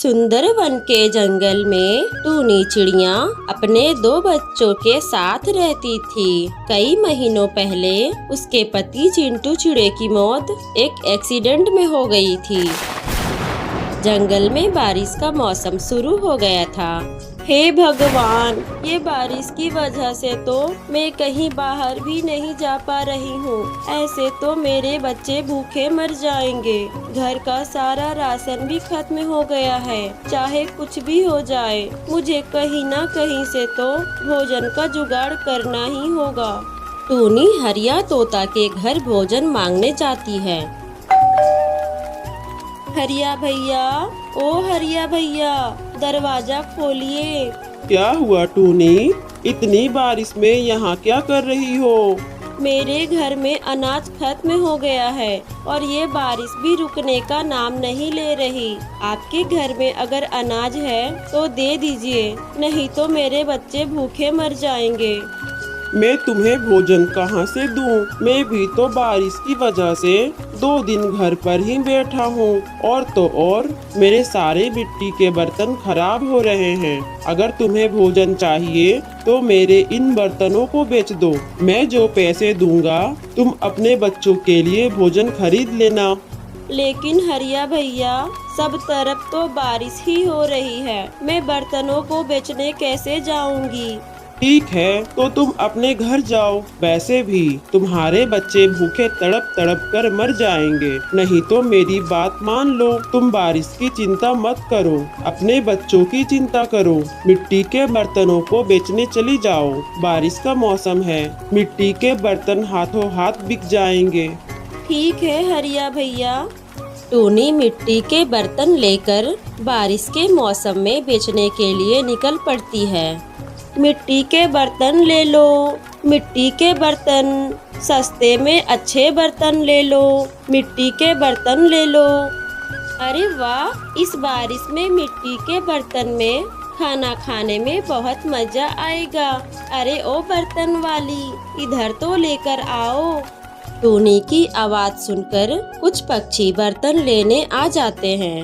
सुंदर वन के जंगल में टूनी चिड़िया अपने 2 बच्चों के साथ रहती थी। कई महीनों पहले उसके पति चिंटू चिड़े की मौत एक एक्सीडेंट में हो गई थी। जंगल में बारिश का मौसम शुरू हो गया था। हे भगवान, ये बारिश की वजह से तो मैं कहीं बाहर भी नहीं जा पा रही हूँ। ऐसे तो मेरे बच्चे भूखे मर जाएंगे। घर का सारा राशन भी खत्म हो गया है। चाहे कुछ भी हो जाए, मुझे कहीं ना कहीं से तो भोजन का जुगाड़ करना ही होगा। टूनी हरिया तोता के घर भोजन मांगने जाती है। हरिया भैया, ओ हरिया भैया, दरवाजा खोलिए। क्या हुआ टूनी? इतनी बारिश में यहाँ क्या कर रही हो? मेरे घर में अनाज खत्म हो गया है और ये बारिश भी रुकने का नाम नहीं ले रही। आपके घर में अगर अनाज है तो दे दीजिए, नहीं तो मेरे बच्चे भूखे मर जाएंगे। मैं तुम्हें भोजन कहाँ से दूँ? मैं भी तो बारिश की वजह से 2 दिन घर पर ही बैठा हूँ और तो और मेरे सारे मिट्टी के बर्तन खराब हो रहे हैं। अगर तुम्हें भोजन चाहिए तो मेरे इन बर्तनों को बेच दो। मैं जो पैसे दूंगा तुम अपने बच्चों के लिए भोजन खरीद लेना। लेकिन हरिया भैया, सब तरफ तो बारिश ही हो रही है। मैं बर्तनों को बेचने कैसे जाऊंगी? ठीक है, तो तुम अपने घर जाओ। वैसे भी तुम्हारे बच्चे भूखे तड़प तड़प कर मर जाएंगे। नहीं तो मेरी बात मान लो, तुम बारिश की चिंता मत करो, अपने बच्चों की चिंता करो। मिट्टी के बर्तनों को बेचने चली जाओ। बारिश का मौसम है, मिट्टी के बर्तन हाथों हाथ बिक जाएंगे। ठीक है हरिया भैया। टूनी मिट्टी के बर्तन लेकर बारिश के मौसम में बेचने के लिए निकल पड़ती है। मिट्टी के बर्तन ले लो, मिट्टी के बर्तन, सस्ते में अच्छे बर्तन ले लो, मिट्टी के बर्तन ले लो। अरे वाह, इस बारिश में मिट्टी के बर्तन में खाना खाने में बहुत मजा आएगा। अरे ओ बर्तन वाली, इधर तो लेकर आओ। टूनी की आवाज सुनकर कुछ पक्षी बर्तन लेने आ जाते हैं।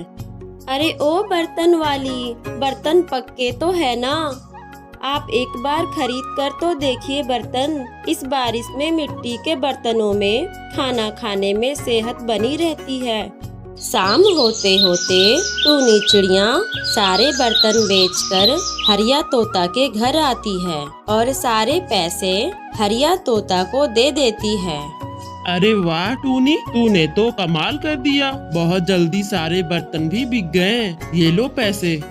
अरे ओ बर्तन वाली, बर्तन पक्के तो है ना? आप एक बार खरीद कर तो देखिए बर्तन। इस बारिश में मिट्टी के बर्तनों में खाना खाने में सेहत बनी रहती है। शाम होते होते टूनी चिड़िया सारे बर्तन बेचकर हरिया तोता के घर आती है और सारे पैसे हरिया तोता को दे देती है। अरे वाह टूनी, तूने तो कमाल कर दिया। बहुत जल्दी सारे बर्तन भी बिक गए। ये लो पैसे।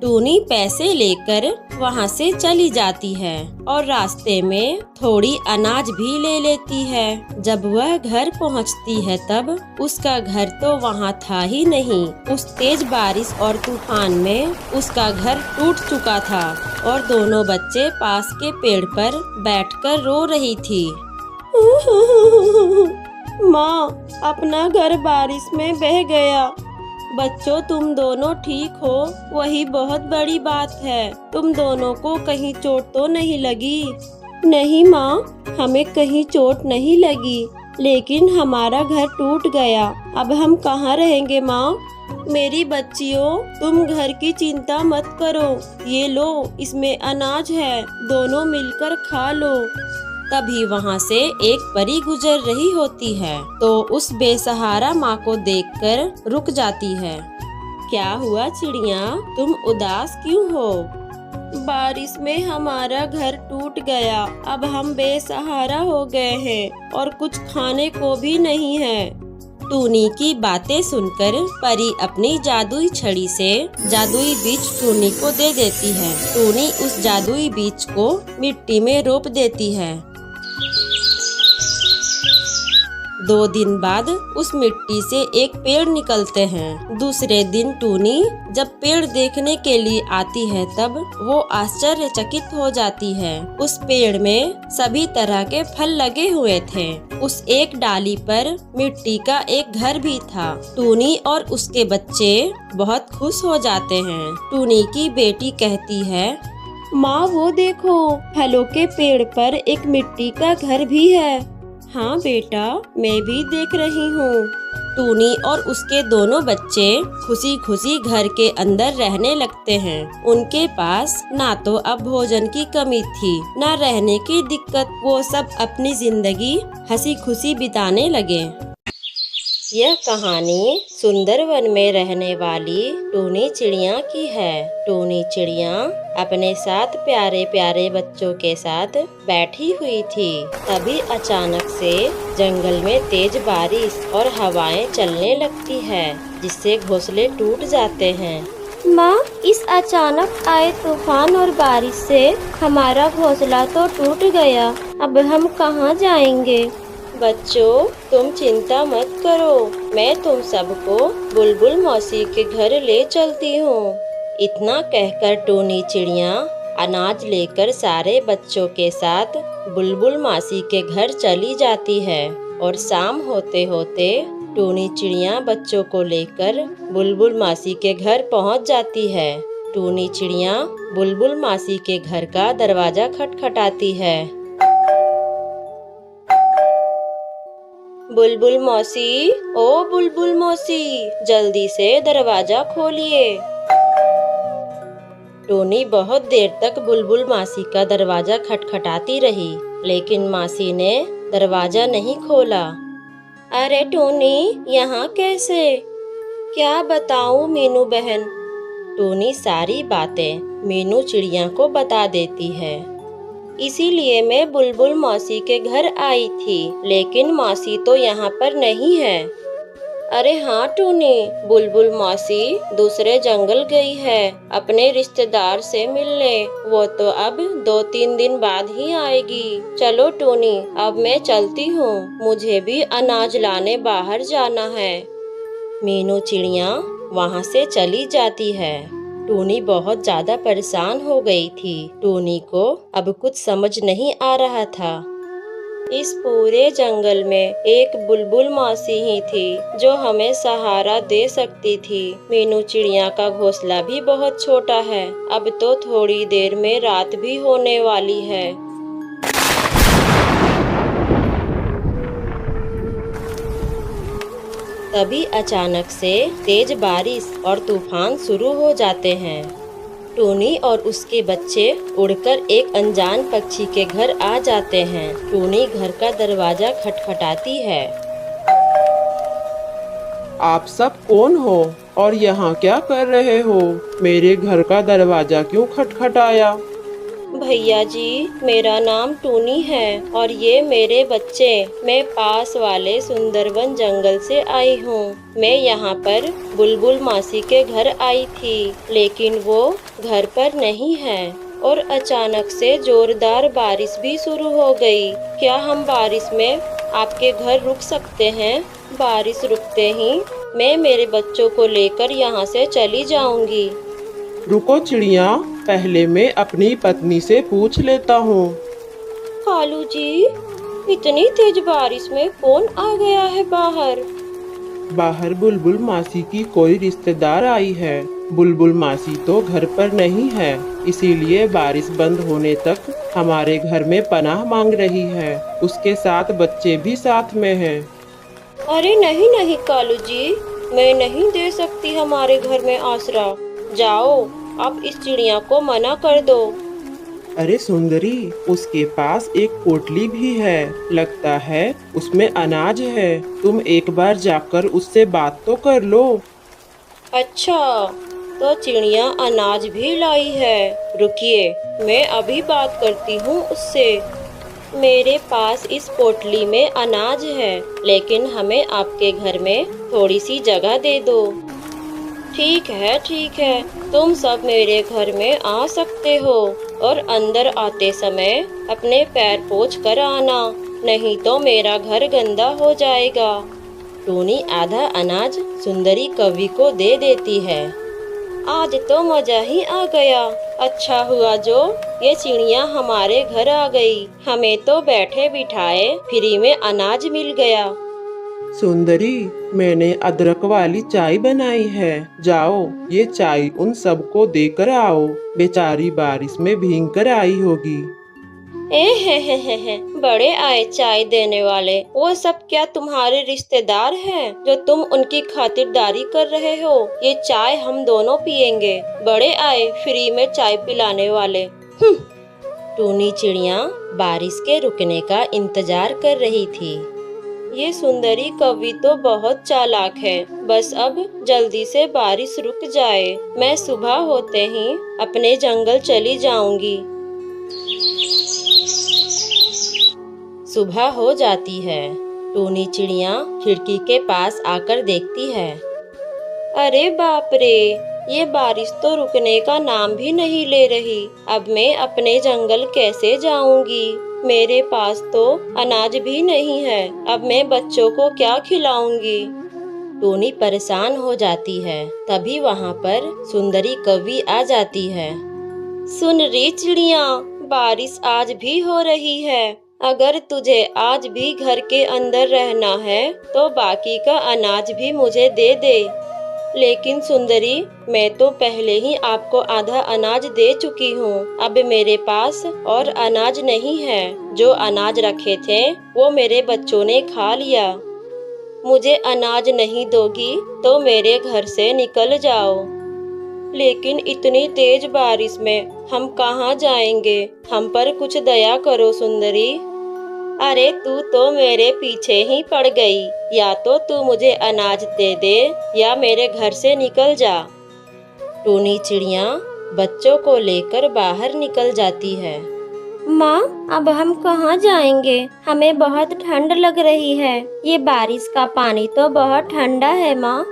टूनी पैसे लेकर वहाँ से चली जाती है और रास्ते में थोड़ी अनाज भी ले लेती है। जब वह घर पहुँचती है तब उसका घर तो वहाँ था ही नहीं। उस तेज बारिश और तूफान में उसका घर टूट चुका था और दोनों बच्चे पास के पेड़ पर बैठकर रो रही थी। माँ, अपना घर बारिश में बह गया। बच्चों, तुम दोनों ठीक हो, वही बहुत बड़ी बात है। तुम दोनों को कहीं चोट तो नहीं लगी? नहीं माँ, हमें कहीं चोट नहीं लगी, लेकिन हमारा घर टूट गया। अब हम कहाँ रहेंगे माँ? मेरी बच्चियों, तुम घर की चिंता मत करो। ये लो, इसमें अनाज है, दोनों मिलकर खा लो। तभी वहाँ से एक परी गुजर रही होती है तो उस बेसहारा माँ को देखकर रुक जाती है। क्या हुआ चिड़िया, तुम उदास क्यों हो? बारिश में हमारा घर टूट गया। अब हम बेसहारा हो गए हैं और कुछ खाने को भी नहीं है। टूनी की बातें सुनकर परी अपनी जादुई छड़ी से जादुई बीज टूनी को दे देती है। टूनी उस जादुई बीज को मिट्टी में रोप देती है। 2 दिन बाद उस मिट्टी से एक पेड़ निकलते हैं। दूसरे दिन टूनी जब पेड़ देखने के लिए आती है तब वो आश्चर्यचकित हो जाती है। उस पेड़ में सभी तरह के फल लगे हुए थे। उस एक डाली पर मिट्टी का एक घर भी था। टूनी और उसके बच्चे बहुत खुश हो जाते हैं। टूनी की बेटी कहती है, माँ वो देखो, फलों के पेड़ पर एक मिट्टी का घर भी है। हाँ बेटा, मैं भी देख रही हूँ। टूनी और उसके दोनों बच्चे खुशी खुशी घर के अंदर रहने लगते हैं। उनके पास ना तो अब भोजन की कमी थी, ना रहने की दिक्कत। वो सब अपनी जिंदगी हंसी खुशी बिताने लगे। यह कहानी सुंदरवन में रहने वाली टूनी चिड़िया की है। टूनी चिड़िया अपने साथ प्यारे प्यारे बच्चों के साथ बैठी हुई थी। तभी अचानक से जंगल में तेज बारिश और हवाएं चलने लगती है, जिससे घोंसले टूट जाते हैं। माँ, इस अचानक आए तूफान और बारिश से हमारा घोंसला तो टूट गया। अब हम कहाँ जाएंगे? बच्चों, तुम चिंता मत करो, मैं तुम सबको बुलबुल मौसी के घर ले चलती हूँ। इतना कहकर टूनी चिड़िया अनाज लेकर सारे बच्चों के साथ बुलबुल मौसी के घर चली जाती है। और शाम होते होते टूनी चिड़िया बच्चों को लेकर बुलबुल मौसी के घर पहुँच जाती है। टूनी चिड़िया बुलबुल मौसी के घर का दरवाजा खटखटाती है। बुलबुल मौसी, ओ बुलबुल मौसी, जल्दी से दरवाजा खोलिए। टूनी बहुत देर तक बुलबुल मौसी का दरवाजा खटखटाती रही, लेकिन मौसी ने दरवाजा नहीं खोला। अरे टूनी, यहाँ कैसे? क्या बताऊँ मीनू बहन? टूनी सारी बातें मीनू चिड़िया को बता देती है। इसीलिए मैं बुलबुल मौसी के घर आई थी, लेकिन मौसी तो यहाँ पर नहीं है। अरे हाँ टूनी, बुलबुल मौसी दूसरे जंगल गई है अपने रिश्तेदार से मिलने। वो तो अब 2-3 दिन बाद ही आएगी। चलो टूनी, अब मैं चलती हूँ, मुझे भी अनाज लाने बाहर जाना है। मीनू चिड़िया वहाँ से चली जाती है। टूनी बहुत ज्यादा परेशान हो गई थी। टूनी को अब कुछ समझ नहीं आ रहा था। इस पूरे जंगल में एक बुलबुल मौसी ही थी जो हमें सहारा दे सकती थी। मीनू चिड़िया का घोंसला भी बहुत छोटा है। अब तो थोड़ी देर में रात भी होने वाली है। तभी अचानक से तेज बारिश और तूफान शुरू हो जाते हैं। टूनी और उसके बच्चे उड़कर एक अनजान पक्षी के घर आ जाते हैं। टूनी घर का दरवाजा खटखटाती है। आप सब कौन हो और यहाँ क्या कर रहे हो? मेरे घर का दरवाजा क्यों खटखटाया? भैया जी, मेरा नाम टूनी है और ये मेरे बच्चे। मैं पास वाले सुंदरवन जंगल से आई हूँ। मैं यहाँ पर बुलबुल मौसी के घर आई थी, लेकिन वो घर पर नहीं है और अचानक से जोरदार बारिश भी शुरू हो गई। क्या हम बारिश में आपके घर रुक सकते हैं? बारिश रुकते ही मैं मेरे बच्चों को लेकर यहाँ से चली जाऊंगी। रुको चिड़िया, पहले मैं अपनी पत्नी से पूछ लेता हूँ। कालू जी, इतनी तेज बारिश में कौन आ गया है बाहर? बाहर बुलबुल मासी की कोई रिश्तेदार आई है। बुलबुल मासी तो घर पर नहीं है, इसीलिए बारिश बंद होने तक हमारे घर में पनाह मांग रही है। उसके साथ बच्चे भी साथ में हैं। अरे नहीं नहीं कालू जी, मैं नहीं दे सकती हमारे घर में आसरा। जाओ, आप इस चिड़िया को मना कर दो। अरे सुंदरी, उसके पास एक पोटली भी है, लगता है उसमें अनाज है। तुम एक बार जाकर उससे बात तो कर लो। अच्छा, तो चिड़िया अनाज भी लाई है। रुकिए, मैं अभी बात करती हूँ उससे। मेरे पास इस पोटली में अनाज है, लेकिन हमें आपके घर में थोड़ी सी जगह दे दो। ठीक है, तुम सब मेरे घर में आ सकते हो और अंदर आते समय अपने पैर पोंछ कर आना, नहीं तो मेरा घर गंदा हो जाएगा। टूनी आधा अनाज सुंदरी कवि को दे देती है। आज तो मजा ही आ गया। अच्छा हुआ जो ये चिड़िया हमारे घर आ गई। हमें तो बैठे बिठाए फ्री में अनाज मिल गया। सुंदरी, मैंने अदरक वाली चाय बनाई है। जाओ, ये चाय उन सबको देकर आओ। बेचारी बारिश में भीग कर आई होगी। ए बड़े आए चाय देने वाले। वो सब क्या तुम्हारे रिश्तेदार हैं जो तुम उनकी खातिरदारी कर रहे हो? ये चाय हम दोनों पियेंगे। बड़े आए फ्री में चाय पिलाने वाले। टूनी चिड़िया बारिश के रुकने का इंतजार कर रही थी। ये सुंदरी कौवी तो बहुत चालाक है। बस अब जल्दी से बारिश रुक जाए, मैं सुबह होते ही अपने जंगल चली जाऊंगी। सुबह हो जाती है। टूनी चिड़िया खिड़की के पास आकर देखती है। अरे बाप रे, ये बारिश तो रुकने का नाम भी नहीं ले रही। अब मैं अपने जंगल कैसे जाऊंगी? मेरे पास तो अनाज भी नहीं है। अब मैं बच्चों को क्या खिलाऊंगी? टूनी परेशान हो जाती है। तभी वहाँ पर सुंदरी कौवी आ जाती है। सुन रे चिड़िया, बारिश आज भी हो रही है। अगर तुझे आज भी घर के अंदर रहना है तो बाकी का अनाज भी मुझे दे दे। लेकिन सुंदरी, मैं तो पहले ही आपको आधा अनाज दे चुकी हूँ। अब मेरे पास और अनाज नहीं है। जो अनाज रखे थे वो मेरे बच्चों ने खा लिया। मुझे अनाज नहीं दोगी तो मेरे घर से निकल जाओ। लेकिन इतनी तेज बारिश में हम कहाँ जाएंगे? हम पर कुछ दया करो सुंदरी। अरे तू तो मेरे पीछे ही पड़ गई। या तो तू मुझे अनाज दे दे या मेरे घर से निकल जा। टूनी चिड़िया बच्चों को लेकर बाहर निकल जाती है। माँ, अब हम कहाँ जाएंगे? हमें बहुत ठंड लग रही है। ये बारिश का पानी तो बहुत ठंडा है माँ।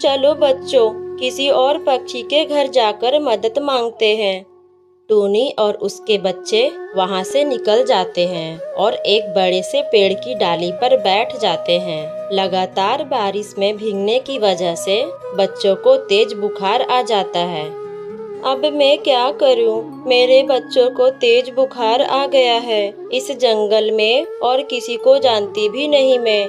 चलो बच्चों, किसी और पक्षी के घर जाकर मदद मांगते हैं। टूनी और उसके बच्चे वहां से निकल जाते हैं और एक बड़े से पेड़ की डाली पर बैठ जाते हैं। लगातार बारिश में भीगने की वजह से बच्चों को तेज बुखार आ जाता है। अब मैं क्या करूं? मेरे बच्चों को तेज बुखार आ गया है। इस जंगल में और किसी को जानती भी नहीं मैं।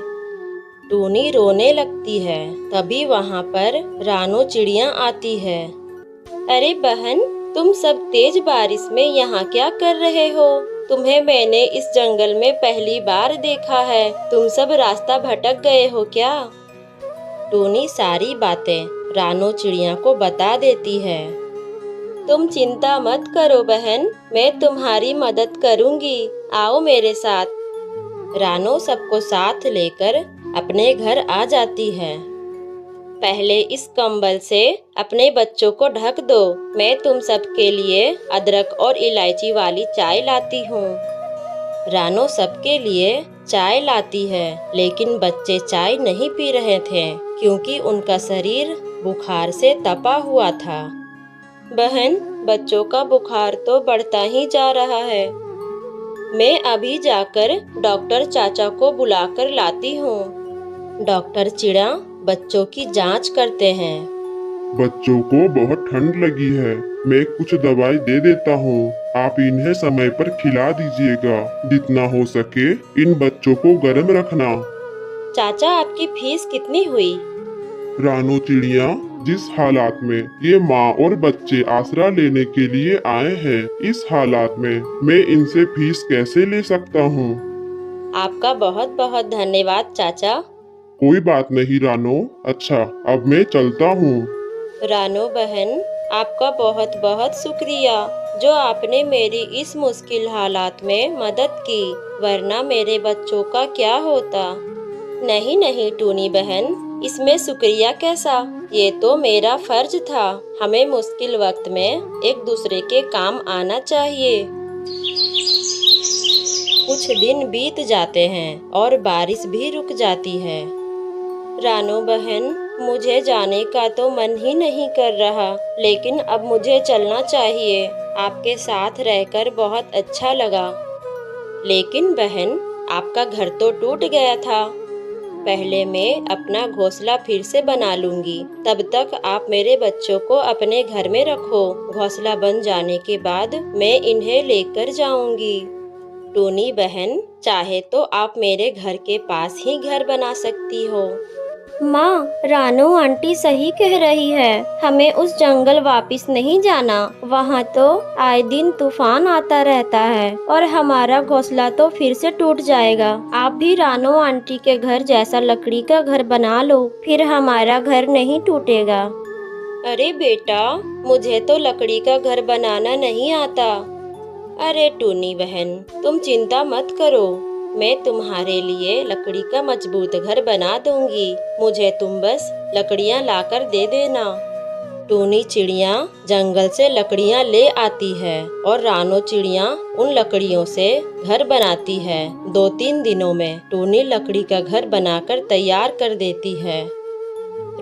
टूनी रोने लगती है। तभी वहां पर रानो चिड़िया आती है। अरे बहन, तुम सब तेज बारिश में यहाँ क्या कर रहे हो? तुम्हें मैंने इस जंगल में पहली बार देखा है। तुम सब रास्ता भटक गए हो क्या? टूनी सारी बातें रानो चिड़िया को बता देती है। तुम चिंता मत करो बहन, मैं तुम्हारी मदद करूंगी। आओ मेरे साथ। रानो सबको साथ लेकर अपने घर आ जाती है। पहले इस कंबल से अपने बच्चों को ढक दो। मैं तुम सबके लिए अदरक और इलायची वाली चाय लाती हूँ। रानो सबके लिए चाय लाती है, लेकिन बच्चे चाय नहीं पी रहे थे क्योंकि उनका शरीर बुखार से तपा हुआ था। बहन, बच्चों का बुखार तो बढ़ता ही जा रहा है। मैं अभी जाकर डॉक्टर चाचा को बुलाकर लाती हूँ। डॉक्टर चिड़ा बच्चों की जांच करते हैं। बच्चों को बहुत ठंड लगी है। मैं कुछ दवाई दे देता हूँ। आप इन्हें समय पर खिला दीजिएगा। जितना हो सके इन बच्चों को गर्म रखना। चाचा, आपकी फीस कितनी हुई? रानो चिड़िया, जिस हालात में ये माँ और बच्चे आसरा लेने के लिए आए हैं, इस हालात में मैं इनसे फीस कैसे ले सकता हूँ? आपका बहुत बहुत धन्यवाद चाचा। कोई बात नहीं रानो। अच्छा, अब मैं चलता हूँ। रानो बहन, आपका बहुत बहुत शुक्रिया जो आपने मेरी इस मुश्किल हालात में मदद की, वरना मेरे बच्चों का क्या होता। नहीं नहीं टूनी बहन, इसमें शुक्रिया कैसा? ये तो मेरा फर्ज था। हमें मुश्किल वक्त में एक दूसरे के काम आना चाहिए। कुछ दिन बीत जाते हैं और बारिश भी रुक जाती है। रानो बहन, मुझे जाने का तो मन ही नहीं कर रहा, लेकिन अब मुझे चलना चाहिए। आपके साथ रहकर बहुत अच्छा लगा। लेकिन बहन, आपका घर तो टूट गया था। पहले मैं अपना घोंसला फिर से बना लूंगी। तब तक आप मेरे बच्चों को अपने घर में रखो। घोंसला बन जाने के बाद मैं इन्हें लेकर जाऊंगी। टूनी बहन, चाहे तो आप मेरे घर के पास ही घर बना सकती हो। माँ, रानू आंटी सही कह रही है, हमें उस जंगल वापस नहीं जाना। वहाँ तो आए दिन तूफान आता रहता है और हमारा घोंसला तो फिर से टूट जाएगा। आप भी रानू आंटी के घर जैसा लकड़ी का घर बना लो, फिर हमारा घर नहीं टूटेगा। अरे बेटा, मुझे तो लकड़ी का घर बनाना नहीं आता। अरे टूनी बहन, तुम चिंता मत करो, मैं तुम्हारे लिए लकड़ी का मजबूत घर बना दूंगी। मुझे तुम बस लकड़ियाँ लाकर दे देना। टूनी चिड़िया जंगल से लकड़ियाँ ले आती है और रानो चिड़िया उन लकड़ियों से घर बनाती है। 2-3 दिनों में टूनी लकड़ी का घर बनाकर तैयार कर देती है।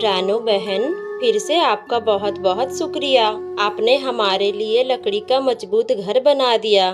रानो बहन, फिर से आपका बहुत बहुत शुक्रिया। आपने हमारे लिए लकड़ी का मजबूत घर बना दिया।